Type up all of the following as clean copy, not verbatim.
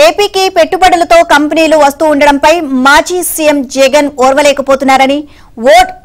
ఏపీకి పెట్టుబడులతో కంపెనీలు వస్తూ ఉండడంపై మాజీ సీఎం జగన్ ఓర్వలేకపోతున్నారని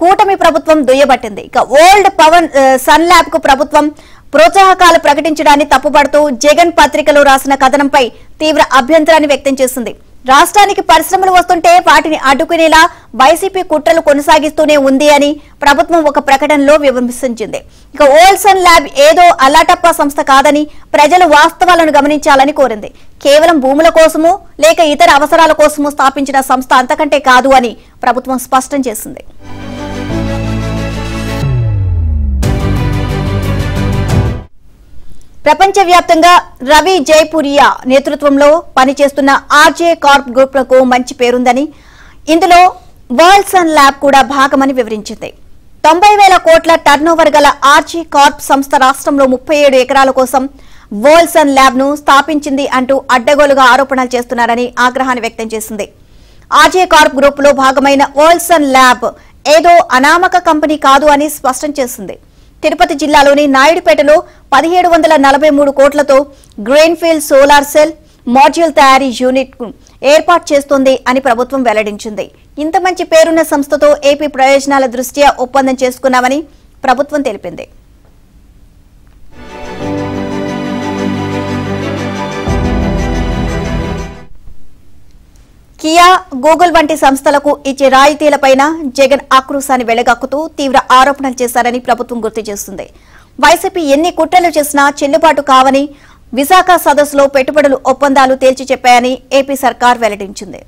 కూటమి ప్రభుత్వం దుయ్యబట్టింది. ఇక ఓల్డ్ పవన్ సన్ ల్యాబ్ కు ప్రభుత్వం ప్రోత్సాహకాలు ప్రకటించడాన్ని తప్పుపడుతూ జగన్ పత్రికలో రాసిన కథనంపై తీవ్ర అభ్యంతరాన్ని వ్యక్తం చేసింది. రాష్ట్రానికి పరిశ్రమలు వస్తుంటే వాటిని అడ్డుకునేలా వైసీపీ కుట్రలు కొనసాగిస్తూనే ఉంది అని ప్రభుత్వం ఒక ప్రకటనలో విమర్శించింది. ఇక ఓల్డ్ సన్ ల్యాబ్ ఏదో అల్లాటప్ప సంస్థ కాదని ప్రజలు వాస్తవాలను గమనించాలని కోరింది. కేవలం భూముల కోసమో లేక ఇతర అవసరాల కోసమో స్థాపించిన సంస్థ అంతకంటే కాదు అని ప్రభుత్వం స్పష్టం చేసింది. ప్రపంచవ్యాప్తంగా రవి జైపురియా నేతృత్వంలో పనిచేస్తున్న ఆర్జే కార్ప్ గ్రూప్లకు మంచి పేరుందని, ఇందులో వరల్డ్ సన్ ల్యాబ్ కూడా భాగమని వివరించింది. 90,000 కోట్ల టర్నోవర్ గల ఆర్జే కార్ప్ సంస్థ రాష్ట్రంలో 37 ఎకరాల కోసం వరల్డ్ సన్ ల్యాబ్ ను స్థాపించింది అంటూ అడ్డగోలుగా ఆరోపణలు చేస్తున్నారని ఆగ్రహాన్ని వ్యక్తం చేసింది. ఆర్జే కార్ప్ గ్రూప్ లో భాగమైన వరల్డ్ సన్ ల్యాబ్ ఏదో అనామక కంపెనీ కాదు అని స్పష్టం చేసింది. తిరుపతి జిల్లాలోని నాయుడుపేటలో 1743 కోట్లతో గ్రీన్ఫీల్డ్ సోలార్ సెల్ మాడ్యూల్ తయారీ యూనిట్ ఏర్పాటు చేస్తోంది అని ప్రభుత్వం వెల్లడించింది. ఇంత మంచి పేరున్న సంస్థతో ఏపీ ప్రయోజనాల దృష్ట్యా ఒప్పందం చేసుకున్నామని ప్రభుత్వం తెలిపింది. కియా, గూగుల్ వంటి సంస్థలకు ఇచ్చే రాయితీలపైన జగన్ ఆక్రోశాన్ని వెళ్లగక్కుతూ తీవ్ర ఆరోపణలు చేశారని ప్రభుత్వం గుర్తు చేస్తుంది. వైసీపీ ఎన్ని కుట్రలు చేసినా చెల్లుబాటు కావని విశాఖ సదస్సులో పెట్టుబడులు ఒప్పందాలు తేల్చి చెప్పాయని ఏపీ సర్కార్ వెల్లడించింది.